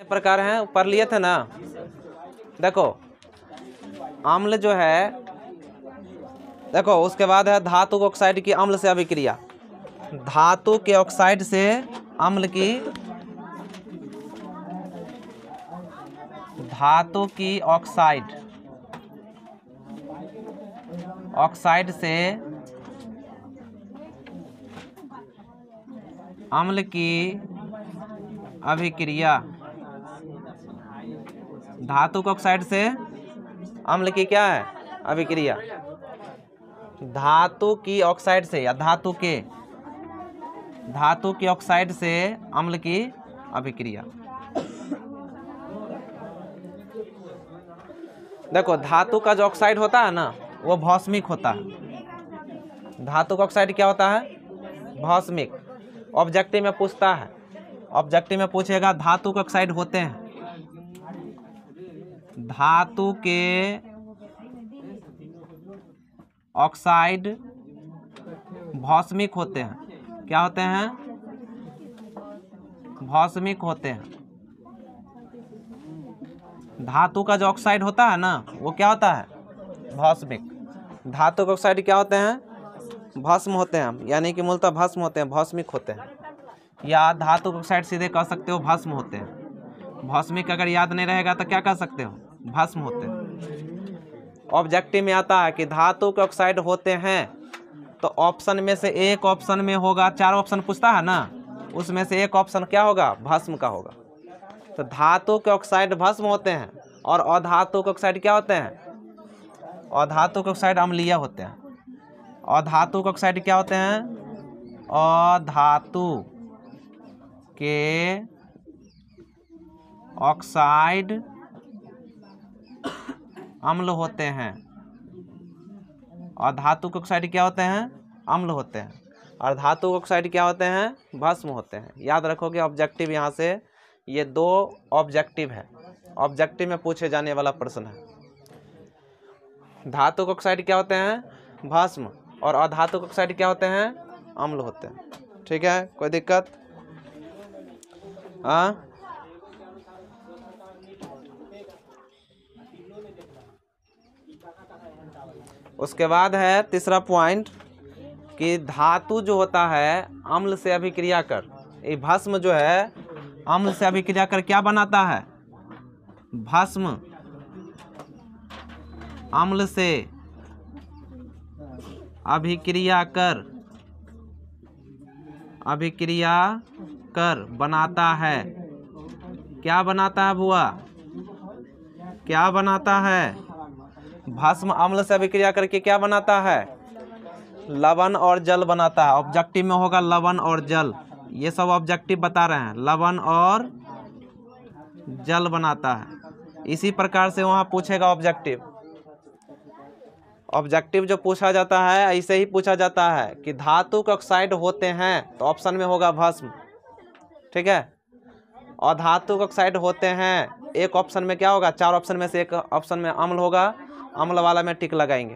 प्रकार हैं पढ़ लिए थे ना। देखो अम्ल जो है, देखो उसके बाद है धातु ऑक्साइड की अम्ल से अभिक्रिया। धातु के ऑक्साइड से अम्ल की, धातु की ऑक्साइड से अम्ल की अभिक्रिया। धातु के ऑक्साइड से अम्ल की क्या है? अभिक्रिया। धातु की ऑक्साइड से या धातु की ऑक्साइड से अम्ल की अभिक्रिया। देखो धातु का जो ऑक्साइड होता है ना वो भौस्मिक होता है। धातु का ऑक्साइड क्या होता है? भौस्मिक। ऑब्जेक्टिव में पूछता है, ऑब्जेक्टिव में पूछेगा धातु के ऑक्साइड होते हैं, धातु के ऑक्साइड भौस्मिक होते हैं। क्या होते हैं? भौस्मिक होते हैं। धातु का जो ऑक्साइड होता है ना वो क्या होता है? भौस्मिक। धातु के ऑक्साइड क्या होते हैं? भस्म होते हैं, यानी कि मूलतः भस्म होते हैं, भौस्मिक होते हैं। या धातु के ऑक्साइड सीधे कह सकते हो भस्म होते हैं। भौस्मिक अगर याद नहीं रहेगा तो क्या कह सकते हो? भस्म होते हैं। ऑब्जेक्टिव में आता है कि धातु के ऑक्साइड होते हैं, तो ऑप्शन में से एक ऑप्शन में होगा, 4 ऑप्शन पूछता है ना, उसमें से एक ऑप्शन क्या होगा? भस्म का होगा। तो धातु के ऑक्साइड भस्म होते हैं और अधातु के ऑक्साइड क्या होते हैं? अधातु के ऑक्साइड अम्लीय होते हैं। अधातु के ऑक्साइड क्या होते हैं? अधातु के ऑक्साइड अम्ल होते हैं। अधातु के ऑक्साइड क्या होते हैं? अम्ल होते हैं। और धातु के ऑक्साइड क्या होते हैं? भस्म होते हैं। याद रखोगे ऑब्जेक्टिव यहाँ से, ये 2 ऑब्जेक्टिव है, ऑब्जेक्टिव में पूछे जाने वाला प्रश्न है। धातु के ऑक्साइड क्या होते हैं? भस्म। और अधातु के ऑक्साइड क्या होते हैं? अम्ल होते हैं। ठीक है, कोई दिक्कत? हाँ, उसके बाद है तीसरा पॉइंट कि धातु जो होता है अम्ल से अभिक्रिया कर, ये भस्म जो है अम्ल से अभिक्रिया कर क्या बनाता है? भस्म अम्ल से अभिक्रिया कर बनाता है। क्या बनाता है बुआ? क्या बनाता है? भस्म अम्ल से अभिक्रिया करके क्या बनाता है? लवण और जल बनाता है। ऑब्जेक्टिव में होगा लवण और जल, ये सब ऑब्जेक्टिव बता रहे हैं। लवण और जल बनाता है। इसी प्रकार से वहाँ पूछेगा ऑब्जेक्टिव। ऑब्जेक्टिव जो पूछा जाता है ऐसे ही पूछा जाता है कि धातु के ऑक्साइड होते हैं, तो ऑप्शन में होगा भस्म। ठीक है। और धातु के ऑक्साइड होते हैं, एक ऑप्शन में क्या होगा? 4 ऑप्शन में से एक ऑप्शन में अम्ल होगा, अम्ल वाला में टिक लगाएंगे।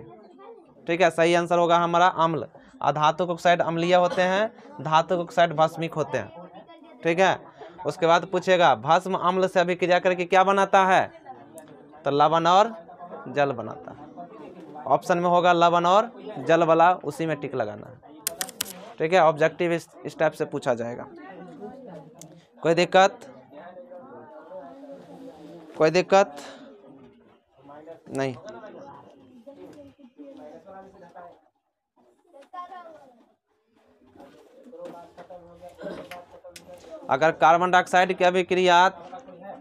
ठीक है, सही आंसर होगा हमारा अम्ल। और धातु के ऑक्साइड अम्लीय होते हैं, धातु के ऑक्साइड भस्मिक होते हैं। ठीक है। उसके बाद पूछेगा भस्म अम्ल से अभिक्रिया करके क्या बनाता है? तो लवण और जल बनाता है। ऑप्शन में होगा लवण और जल वाला, उसी में टिक लगाना है। ठीक है, ऑब्जेक्टिव इस टाइप से पूछा जाएगा। कोई दिक्कत? कोई दिक्कत नहीं? अगर कार्बन डाइऑक्साइड की अभिक्रिया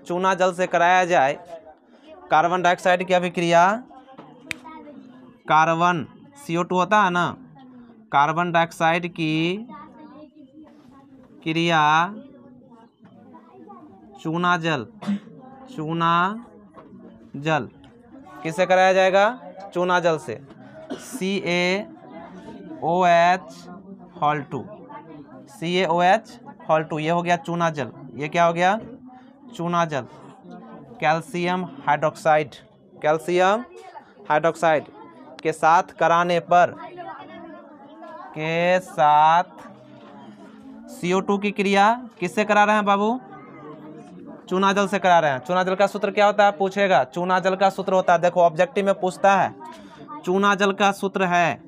चूना जल से कराया जाए, कार्बन डाइऑक्साइड की अभिक्रिया, कार्बन CO2 होता है ना, कार्बन डाइऑक्साइड की क्रिया चूना जल किससे कराया जाएगा? चूना जल से। CaOH2 ये हो गया चूना जल। ये क्या हो गया? चूना जल। कैल्शियम हाइड्रोक्साइड के साथ कराने पर CO2 की क्रिया किससे करा रहे हैं बाबू? चूना जल से करा रहे हैं। चूना जल का सूत्र क्या होता है पूछेगा। चूना जल का सूत्र होता है, देखो ऑब्जेक्टिव में पूछता है, चूना जल का सूत्र है,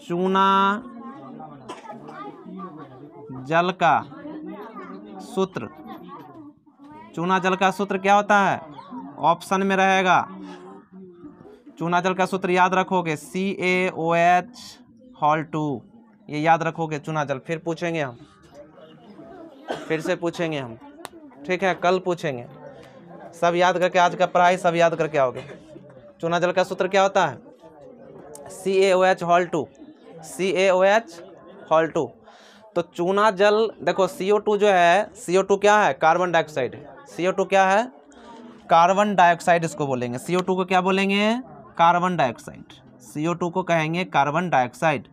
चूना जल का सूत्र, चूना जल का सूत्र क्या होता है, ऑप्शन में रहेगा। चूना जल का सूत्र याद रखोगे, CaOH हॉल 2, ये याद रखोगे चूना जल। फिर पूछेंगे हम, फिर से पूछेंगे हम, ठीक है, कल पूछेंगे। सब याद करके, आज का पढ़ाई सब याद करके आओगे। चूना जल का सूत्र क्या होता है, CaOH हॉल 2, CaOH हॉल 2। तो चूना जल, देखो CO2 जो है, CO2 क्या है, कार्बन डाइऑक्साइड है। CO2 क्या है, कार्बन डाइऑक्साइड इसको बोलेंगे। CO2 को क्या बोलेंगे, कार्बन डाइऑक्साइड। CO2 को कहेंगे कार्बन डाइऑक्साइड।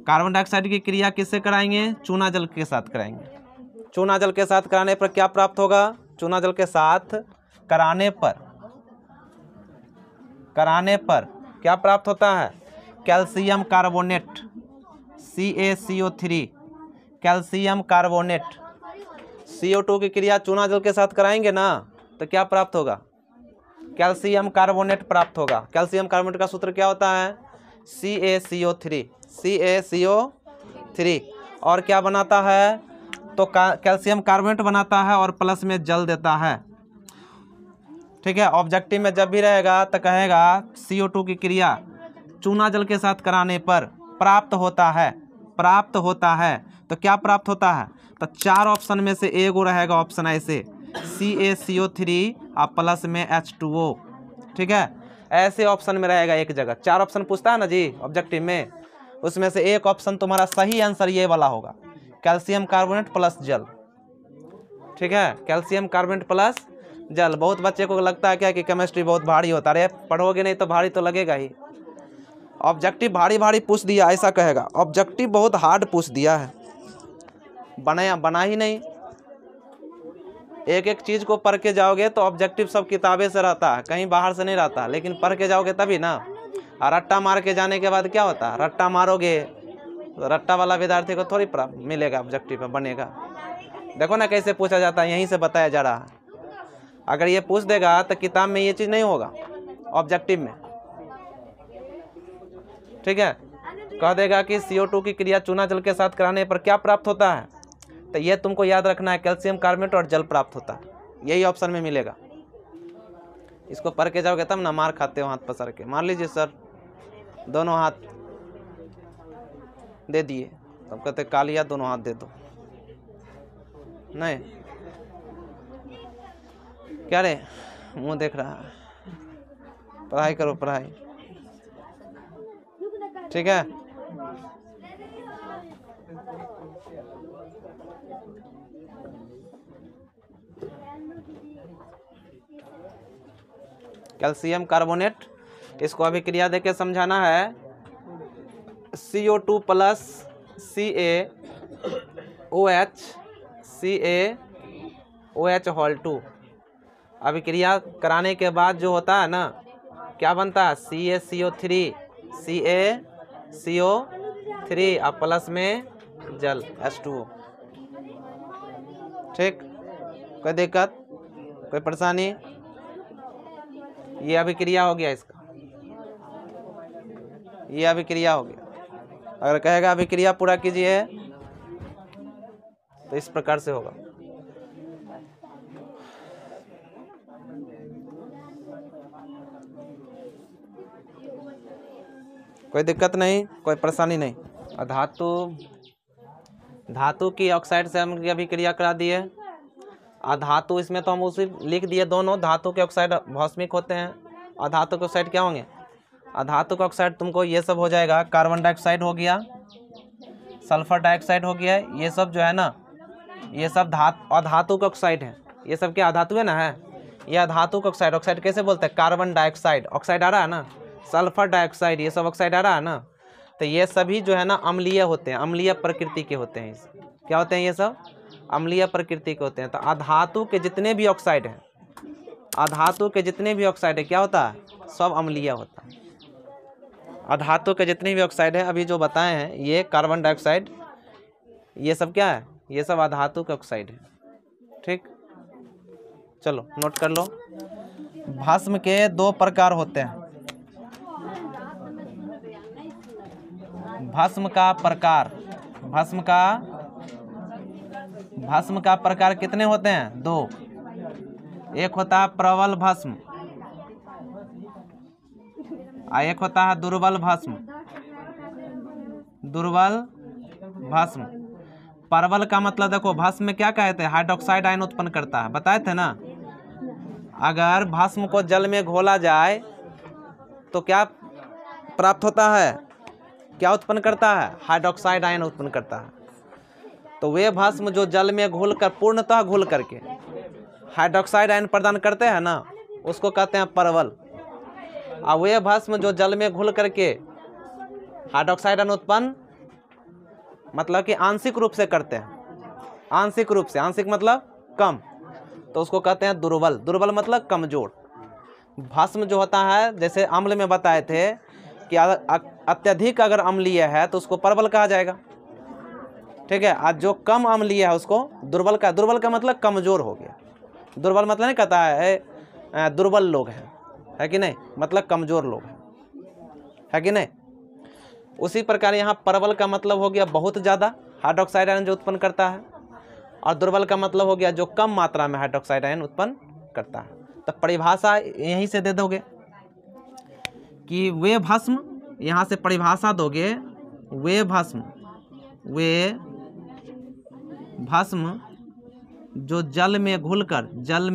कार्बन डाइऑक्साइड की क्रिया किससे कराएंगे, चूना जल के साथ कराएंगे। चूना जल के साथ कराने पर क्या प्राप्त होगा, चूना जल के साथ कराने पर क्या प्राप्त होता है, calcium carbonate, CaCO3, calcium carbonate. CO2 की क्रिया चूना जल के साथ कराएंगे ना, तो क्या प्राप्त होगा, कैल्शियम कार्बोनेट प्राप्त होगा। कैल्शियम कार्बोनेट का सूत्र क्या होता है, CaCO3। और क्या बनाता है, तो कैल्शियम कार्बोनेट बनाता है और प्लस में जल देता है, ठीक है। ऑब्जेक्टिव में जब भी रहेगा तो कहेगा CO2 की क्रिया चूना जल के साथ कराने पर प्राप्त होता है, तो क्या प्राप्त होता है, तो 4 ऑप्शन में से एगो रहेगा ऑप्शन ऐसे, CaCO3 और प्लस में H2O, ठीक है। ऐसे ऑप्शन में रहेगा एक जगह। 4 ऑप्शन पूछता है ना जी ऑब्जेक्टिव में, उसमें से एक ऑप्शन तुम्हारा सही आंसर ये वाला होगा, कैल्शियम कार्बोनेट प्लस जल, ठीक है, कैल्शियम कार्बोनेट प्लस जल। बहुत बच्चे को लगता है क्या कि केमिस्ट्री बहुत भारी होता है, अरे पढ़ोगे नहीं तो भारी तो लगेगा ही। ऑब्जेक्टिव भारी भारी पूछ दिया ऐसा कहेगा, ऑब्जेक्टिव बहुत हार्ड पूछ दिया है, बना ही नहीं। एक एक चीज़ को पढ़ के जाओगे तो ऑब्जेक्टिव सब किताबें से रहता है, कहीं बाहर से नहीं रहता, लेकिन पढ़ के जाओगे तभी ना। और रट्टा मार के जाने के बाद क्या होता है, रट्टा मारोगे तो रट्टा वाला विद्यार्थी को थोड़ी मिलेगा ऑब्जेक्टिव में, बनेगा। देखो ना कैसे पूछा जाता है, यहीं से बताया जा रहा है। अगर ये पूछ देगा तो किताब में ये चीज़ नहीं होगा, ऑब्जेक्टिव में, ठीक है। कह देगा कि CO2 की क्रिया चूना जल के साथ कराने पर क्या प्राप्त होता है, तो ये तुमको याद रखना है, कैल्शियम कार्बोनेट और जल प्राप्त होता है, यही ऑप्शन में मिलेगा। इसको पढ़ के जाओगे तब ना मार खाते हो हाथ पसर के। मान लीजिए सर दोनों हाथ दे दिए, तब कहते कालिया दोनों हाथ दे दो, नहीं क्या रे मुंह देख रहा है, पढ़ाई करो पढ़ाई, ठीक है। कैल्शियम कार्बोनेट, इसको अभिक्रिया देके समझाना है, CO2 प्लस CaOH हॉल 2। अभिक्रिया कराने के बाद जो होता है ना, क्या बनता है, CaCO3 और प्लस में जल H2O, ठीक। कोई दिक्कत, कोई परेशानी, ये अभिक्रिया हो गया इसका, ये अभिक्रिया हो गया। अगर कहेगा अभिक्रिया पूरा कीजिए तो इस प्रकार से होगा। कोई दिक्कत नहीं, कोई परेशानी नहीं। और धातु की ऑक्साइड से हम अभिक्रिया करा दिए। और धातु, इसमें तो हम उसी लिख दिए, दोनों धातु के ऑक्साइड भौस्मिक होते हैं, और धातु के ऑक्साइड क्या होंगे, अधातु का ऑक्साइड तुमको ये सब हो जाएगा, कार्बन डाइऑक्साइड हो गया, सल्फर डाइऑक्साइड हो गया, ये सब जो है ना, ये सब अधातु का ऑक्साइड है। ये सब क्या अधातु है ना, है ये अधातु का ऑक्साइड। ऑक्साइड कैसे बोलते हैं, कार्बन डाइऑक्साइड, ऑक्साइड आ रहा है ना, सल्फर डाइऑक्साइड, ये सब ऑक्साइड आ रहा है ना। तो ये सभी जो है ना अम्लीय होते हैं, अम्लीय प्रकृति के होते हैं। क्या होते हैं, ये सब अम्लीय प्रकृति के होते हैं। तो अधातु के जितने भी ऑक्साइड हैं, अधातु के जितने भी ऑक्साइड है क्या होता है, सब अम्लीय होता है। अधातु के जितने भी ऑक्साइड है अभी जो बताए हैं, ये कार्बन डाइऑक्साइड, ये सब क्या है, ये सब अधातु के ऑक्साइड है, ठीक। चलो नोट कर लो। भस्म के दो प्रकार होते हैं। भस्म का प्रकार, भस्म का प्रकार कितने होते हैं? दो। एक होता है प्रबल भस्म और एक होता है दुर्बल भस्म। दुर्बल भस्म। प्रबल का मतलब देखो, भस्म में क्या कहते हैं? हाइड्रोक्साइड आयन उत्पन्न करता है, बताए थे ना। अगर भस्म को जल में घोला जाए तो क्या प्राप्त होता है? क्या उत्पन्न करता है? हाइड्रोक्साइड आयन उत्पन्न करता है। तो वे भस्म जो जल में घुलकर, पूर्णतः घुल करके हाइड्रोक्साइड आयन प्रदान करते हैं ना, उसको कहते हैं प्रबल। और वे भस्म जो जल में घुल करके हाइड्रोक्साइड आयन उत्पन्न मतलब कि आंशिक रूप से करते हैं, आंशिक रूप से, आंशिक मतलब कम, तो उसको कहते हैं दुर्बल। दुर्बल मतलब कमजोर। भस्म जो होता है, जैसे अम्ल में बताए थे कि अत्यधिक अगर अम्लीय है तो उसको प्रबल कहा जाएगा, ठीक है। आज जो कम अम्लीय है उसको दुर्बल का। दुर्बल का मतलब कमजोर हो गया। दुर्बल मतलब नहीं कहता है दुर्बल लोग हैं, है कि नहीं, मतलब कमजोर लोग हैं, है कि नहीं। उसी प्रकार यहाँ प्रबल का मतलब हो गया बहुत ज़्यादा हाइड्रोक्साइड आयन जो उत्पन्न करता है, और दुर्बल का मतलब हो गया जो कम मात्रा में हाइड्रोक्साइड आयन उत्पन्न करता है। तो परिभाषा यहीं से दे दोगे कि वे भस्म, यहाँ से परिभाषा दोगे, वे भस्म जो जल में घुलकर, जल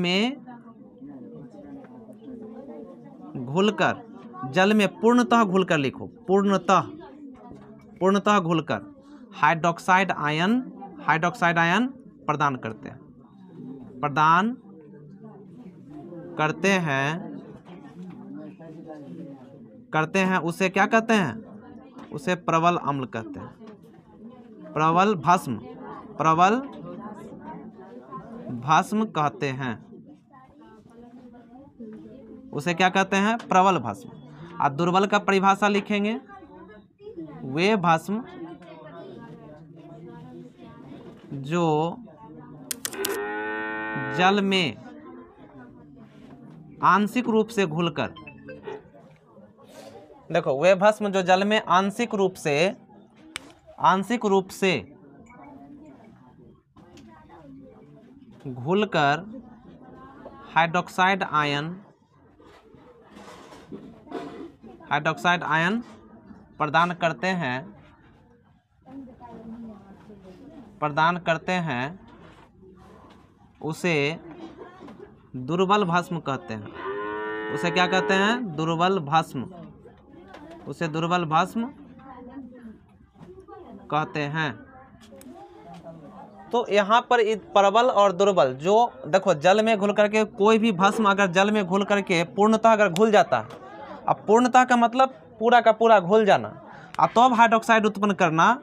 में पूर्णतः घुलकर, लिखो पूर्णतः घुलकर हाइड्रोक्साइड आयन प्रदान करते हैं, उसे क्या कहते हैं? उसे प्रबल अम्ल कहते हैं। प्रबल भस्म कहते हैं, उसे क्या कहते हैं? प्रबल भस्म। और दुर्बल का परिभाषा लिखेंगे, वे भस्म जो जल में आंशिक रूप से घुलकर, देखो वे भस्म जो जल में आंशिक रूप से घुलकर हाइड्रोक्साइड आयन प्रदान करते हैं, उसे दुर्बल भस्म कहते हैं। उसे क्या कहते हैं? दुर्बल भस्म। उसे दुर्बल भस्म कहते हैं। तो यहाँ पर प्रबल और दुर्बल जो, देखो जल में घुल करके, कोई भी भस्म अगर जल में घुल करके पूर्णतः अगर घुल जाता है, अब पूर्णतः का मतलब पूरा का पूरा घुल जाना, और तब हाइड्रोक्साइड उत्पन्न करना,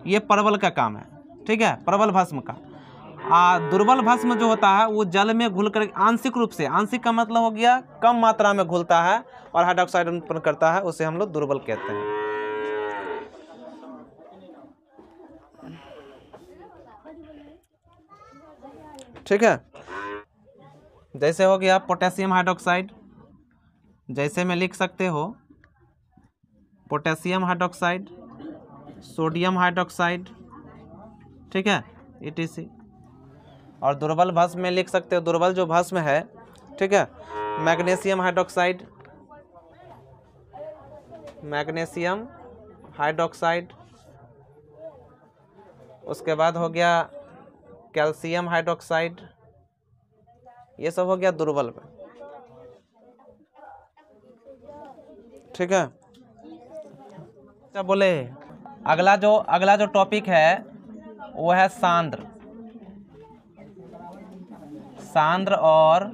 ये प्रबल का काम है, ठीक है, प्रबल भस्म का। दुर्बल भस्म जो होता है वो जल में घुल कर आंशिक रूप से, आंशिक का मतलब हो गया कम मात्रा में घुलता है और हाइड्रोक्साइड उत्पन्न करता है, उसे हम लोग दुर्बल कहते हैं। ठीक है। जैसे हो गया पोटेशियम हाइड्रोक्साइड, जैसे में लिख सकते हो पोटेशियम हाइड्रोक्साइड, सोडियम हाइड्रोक्साइड, ठीक है, ETC। और दुर्बल भस्म में लिख सकते हो, दुर्बल जो भस्म है, ठीक है, मैग्नीशियम हाइड्रोक्साइड, उसके बाद हो गया कैल्शियम हाइड्रोक्साइड, ये सब हो गया दुर्बल में, ठीक है। क्या बोले, अगला जो टॉपिक है वो है सांद्र और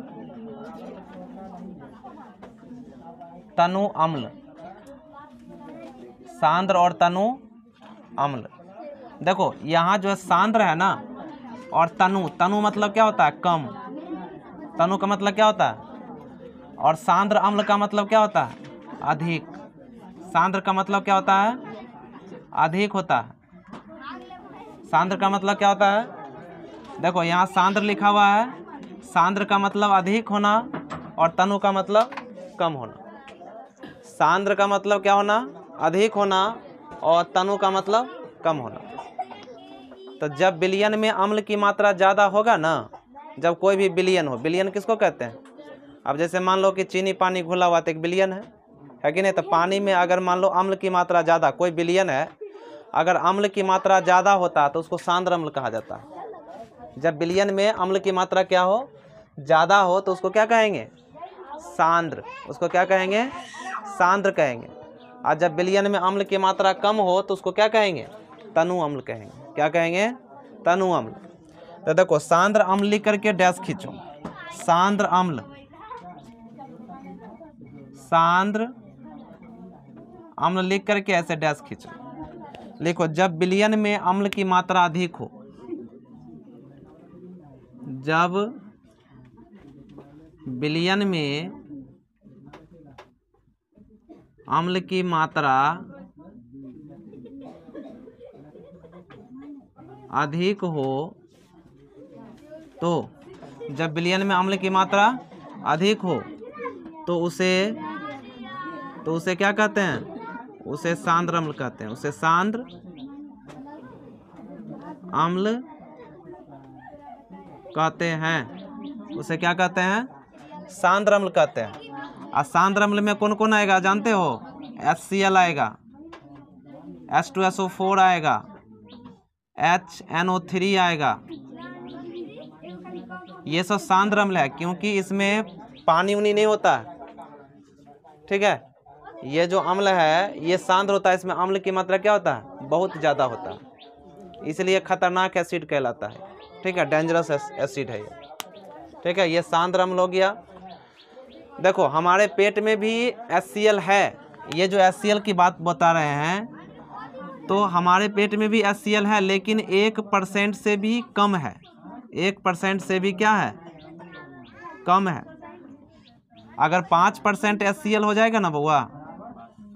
तनु अम्ल। सांद्र और तनु अम्ल। देखो यहाँ जो है सांद्र है ना, और तनु मतलब क्या होता है? कम। तनु का मतलब क्या होता है? और सांद्र अम्ल का मतलब क्या होता है? अधिक। सांद्र का मतलब क्या होता है? अधिक होता है। सांद्र का मतलब क्या होता है? देखो यहाँ सांद्र लिखा हुआ है सांद्र का मतलब अधिक होना और तनु का मतलब कम होना। सांद्र का मतलब क्या होना? अधिक होना और तनु का मतलब कम होना। तो जब विलयन में अम्ल की मात्रा ज़्यादा होगा ना, जब कोई भी विलयन हो, विलयन किसको कहते हैं? अब जैसे मान लो कि चीनी पानी घुला हुआ तो एक विलयन है कि नहीं? तो पानी में अगर मान लो अम्ल की मात्रा ज़्यादा, कोई विलयन है, अगर अम्ल की मात्रा ज़्यादा होता तो उसको सांद्र अम्ल कहा जाता है। जब विलयन में अम्ल की मात्रा क्या हो? ज़्यादा हो तो उसको क्या कहेंगे? सांद्र। उसको क्या कहेंगे? सांद्र कहेंगे। और जब विलयन में अम्ल की मात्रा कम हो तो उसको क्या कहेंगे? तनु अम्ल कहेंगे। क्या कहेंगे? तनु अम्ल। तो देखो सांद्र अम्ल लिख करके डैश खींचो। सांद्र अम्ल, सांद्र अम्ल लिख करके ऐसे डैश खींचो। लिखो जब विलयन में अम्ल की मात्रा अधिक हो, जब विलयन में अम्ल की मात्रा अधिक हो तो, जब विलयन में अम्ल की मात्रा अधिक हो तो उसे क्या कहते हैं? उसे सांद्र अम्ल कहते हैं। उसे सांद्र अम्ल कहते हैं। उसे क्या कहते हैं? सांद्र अम्ल कहते हैं। और सांद्र अम्ल में कौन कौन आएगा जानते हो? HCl आएगा, H2SO4 आएगा, HNO3 आएगा। ये सब सांद्र अम्ल है क्योंकि इसमें पानी उनी नहीं होता है। ठीक है, ये जो अम्ल है ये सांद्र होता है। इसमें अम्ल की मात्रा क्या होता है? बहुत ज़्यादा होता है, इसलिए खतरनाक एसिड कहलाता है। ठीक है, डेंजरस एसिड है ये। ठीक है, ये सांद्र अम्ल हो गया। देखो हमारे पेट में भी HCl है। ये जो HCl की बात बता रहे हैं, तो हमारे पेट में भी HCl है, लेकिन 1% से भी कम है। 1% से भी क्या है? कम है। अगर 5% HCl हो जाएगा ना बउआ,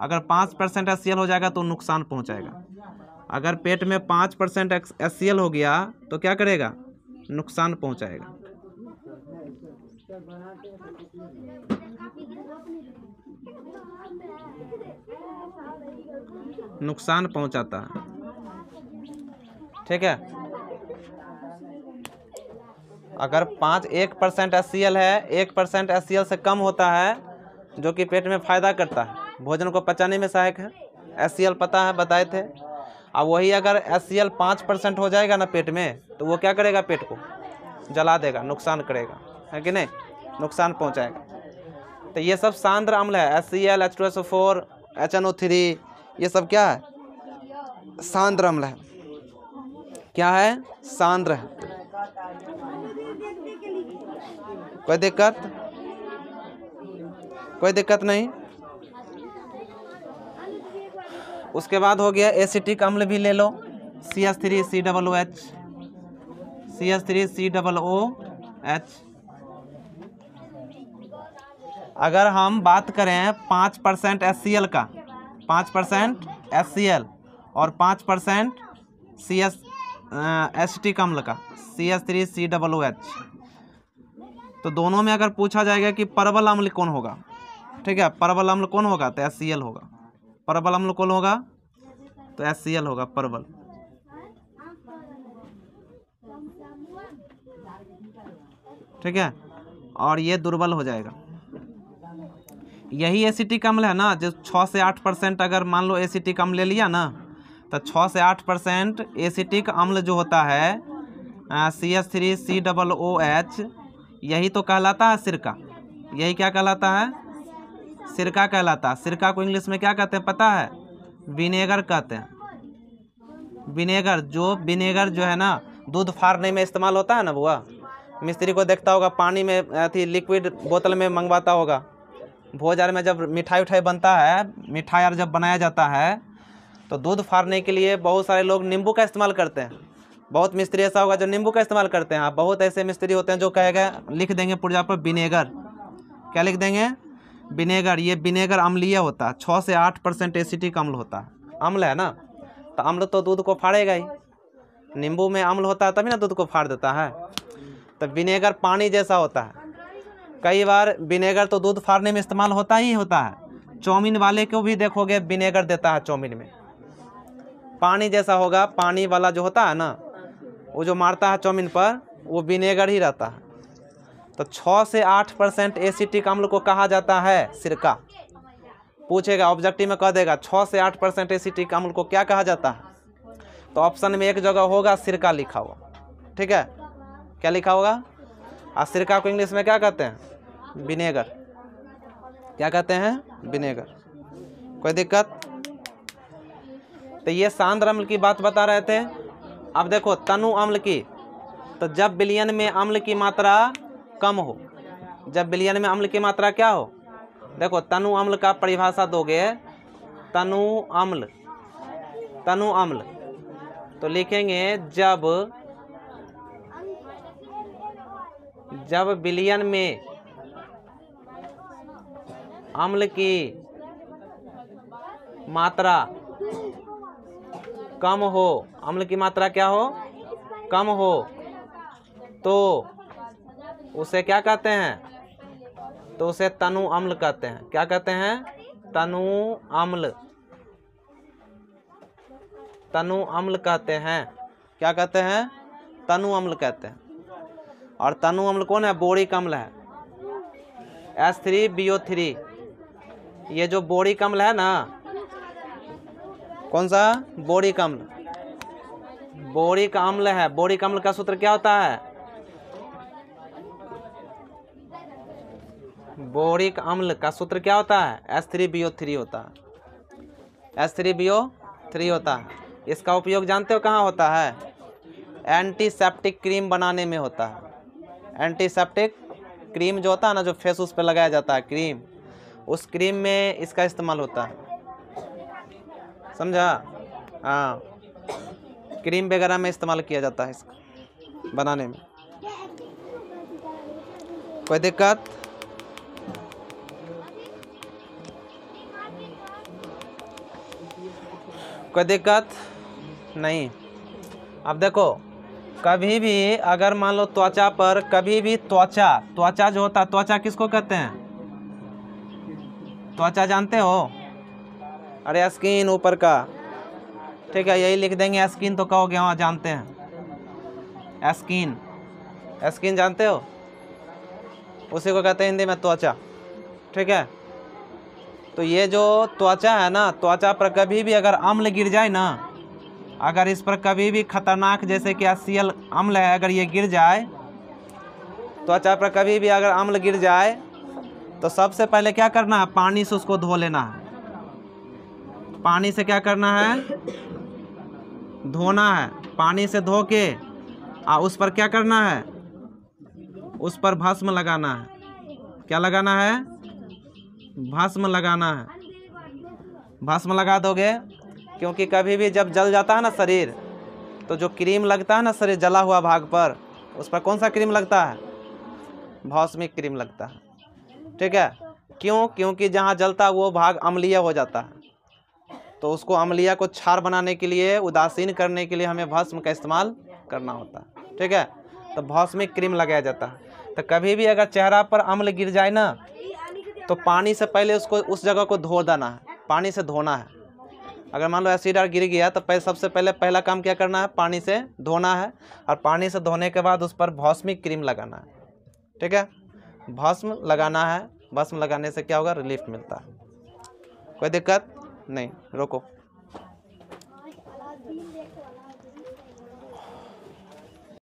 अगर 5% HCl हो जाएगा तो नुकसान पहुंचाएगा। अगर पेट में 5% HCl हो गया तो क्या करेगा? नुकसान पहुंचाएगा। नुकसान पहुंचाता है। ठीक है, अगर 1% HCl है, 1% HCl से कम होता है, जो कि पेट में फायदा करता है, भोजन को पचाने में सहायक है। HCl पता है, बताए थे। अब वही अगर HCl 5% हो जाएगा ना पेट में, तो वो क्या करेगा? पेट को जला देगा, नुकसान करेगा, है कि नहीं? नुकसान पहुंचाएगा। तो ये सब सांद्र अम्ल है। HCl, H2SO4, HNO3, ये सब क्या है? सांद्र अम्ल है। क्या है? सांद्र है। कोई दिक्कत? कोई दिक्कत नहीं। उसके बाद हो गया एसिटिक अम्ल भी ले लो। CH3COOH, CH3COOH। अगर हम बात करें 5% HCl का, 5% HCl और 5% एसिटिक अम्ल का, CH3COOH, तो दोनों में अगर पूछा जाएगा कि परबल अम्ल कौन होगा, ठीक है, परबल अम्ल कौन होगा? तो HCl होगा। परबल अम्ल कौन होगा? तो HCl होगा, परबल। ठीक है, और ये दुर्बल हो जाएगा। यही एसिटिक अम्ल है ना, जो 6 से 8% अगर मान लो एसिटिक अम्ल ले लिया ना, तो 6 से 8% एसिटिक अम्ल जो होता है CH3COOH, यही तो कहलाता है सिरका। यही क्या कहलाता है? सिरका कहलाता है। सिरका को इंग्लिश में क्या कहते हैं पता है? विनेगर कहते हैं। विनेगर जो है ना, दूध फाड़ने में इस्तेमाल होता है ना बुआ। मिस्त्री को देखता होगा पानी में अथी लिक्विड बोतल में मंगवाता होगा। भोज आर में जब मिठाई उठाई बनता है, मिठाई आर जब बनाया जाता है, तो दूध फाड़ने के लिए बहुत सारे लोग नींबू का इस्तेमाल करते हैं। बहुत मिस्त्री ऐसा होगा जो नींबू का इस्तेमाल करते हैं। बहुत ऐसे मिस्त्री होते हैं जो कहेगा, लिख देंगे पुर्जा पर विनेगर। क्या लिख देंगे? विनेगर। ये विनेगर अम्लीय होता है। 6 से 8% एसिटिक अम्ल होता है। अम्ल है ना, तो अम्ल तो दूध को फाड़ेगा ही। नींबू में अम्ल होता है तभी ना दूध को फाड़ देता है। तो विनेगर पानी जैसा होता है। कई बार विनेगर तो दूध फाड़ने में इस्तेमाल होता ही होता है। चाउमीन वाले को भी देखोगे विनेगर देता है चाउमीन में, पानी जैसा होगा। पानी वाला जो होता है ना, वो जो मारता है चाउमीन पर, वो विनेगर ही रहता है। तो 6 से 8% एसिटिक अम्ल को कहा जाता है सिरका। पूछेगा ऑब्जेक्टिव में, कह देगा 6 से 8% एसिटिक अम्ल को क्या कहा जाता है। तो ऑप्शन में एक जगह होगा सिरका लिखा हुआ, ठीक है। क्या लिखा होगा? और सिरका को इंग्लिश में क्या कहते हैं? विनेगर। क्या कहते हैं? विनेगर। कोई दिक्कत? तो ये सांद्र अम्ल की बात बता रहे थे। अब देखो तनु अम्ल की, तो जब विलयन में अम्ल की मात्रा कम हो, जब विलयन में अम्ल की मात्रा क्या हो, देखो तनु अम्ल का परिभाषा दोगे, तनु अम्ल, तनु अम्ल तो लिखेंगे जब विलयन में अम्ल की मात्रा कम हो, अम्ल की मात्रा क्या हो? कम हो, तो उसे क्या कहते हैं? तो उसे तनु अम्ल कहते हैं। क्या कहते हैं? तनु अम्ल, तनु अम्ल कहते हैं। क्या कहते हैं? तनु अम्ल कहते हैं। और तनु अम्ल कौन है? बोरिक अम्ल है, H3BO3। ये जो बोरिक अम्ल है ना, कौन सा? बोरिक अम्ल, बोरिक अम्ल है। बोरिक अम्ल का सूत्र क्या होता है? बोरिक अम्ल का सूत्र क्या होता है? H3BO3 होता है, H3BO3 होता है। इसका उपयोग जानते हो कहाँ होता है? एंटीसेप्टिक क्रीम बनाने में होता है। एंटीसेप्टिक क्रीम जो होता है ना, जो फेस उस पे लगाया जाता है क्रीम, उस क्रीम में इसका इस्तेमाल होता है, समझा? हाँ, क्रीम वगैरह में इस्तेमाल किया जाता है इसका बनाने में। कोई दिक्कत? कोई दिक्कत नहीं। अब देखो कभी भी अगर मान लो त्वचा पर, कभी भी त्वचा जो होता है, त्वचा किसको कहते हैं? त्वचा जानते हो? अरे स्किन ऊपर का, ठीक है, यही लिख देंगे स्किन, तो कहोगे हाँ जानते हैं। स्किन, स्किन जानते हो? उसी को कहते हैं हिंदी में त्वचा, ठीक है। तो ये जो त्वचा है ना, त्वचा पर कभी भी अगर अम्ल गिर जाए ना, अगर इस पर कभी भी खतरनाक जैसे कि HCl अम्ल है, अगर ये गिर जाए, त्वचा पर कभी भी अगर अम्ल गिर जाए, तो सबसे पहले क्या करना है? पानी से उसको धो लेना है। पानी से क्या करना है? धोना है। पानी से धो के उस पर क्या करना है? उस पर भस्म लगाना है। क्या लगाना है? भस्म लगाना है। भस्म लगा दोगे, क्योंकि कभी भी जब जल जाता है ना शरीर, तो जो क्रीम लगता है ना शरीर जला हुआ भाग पर, उस पर कौन सा क्रीम लगता है? भौस्मिक क्रीम लगता है, ठीक है। क्यों? क्योंकि जहाँ जलता है वो भाग अम्लीय हो जाता है, तो उसको अम्लीय को क्षार बनाने के लिए, उदासीन करने के लिए हमें भस्म का इस्तेमाल करना होता है, ठीक है। तो भौस्मिक क्रीम लगाया जाता है। तो कभी भी अगर चेहरा पर अम्ल गिर जाए ना, तो पानी से पहले उसको, उस जगह को धो देना है, पानी से धोना है। अगर मान लो एसिड गिर गया, तो सबसे पहले पहला काम क्या करना है? पानी से धोना है, और पानी से धोने के बाद उस पर भौस्मिक क्रीम लगाना है, ठीक है। भस्म लगाना है। भस्म लगाने से क्या होगा? रिलीफ मिलता है। कोई दिक्कत नहीं। रोको।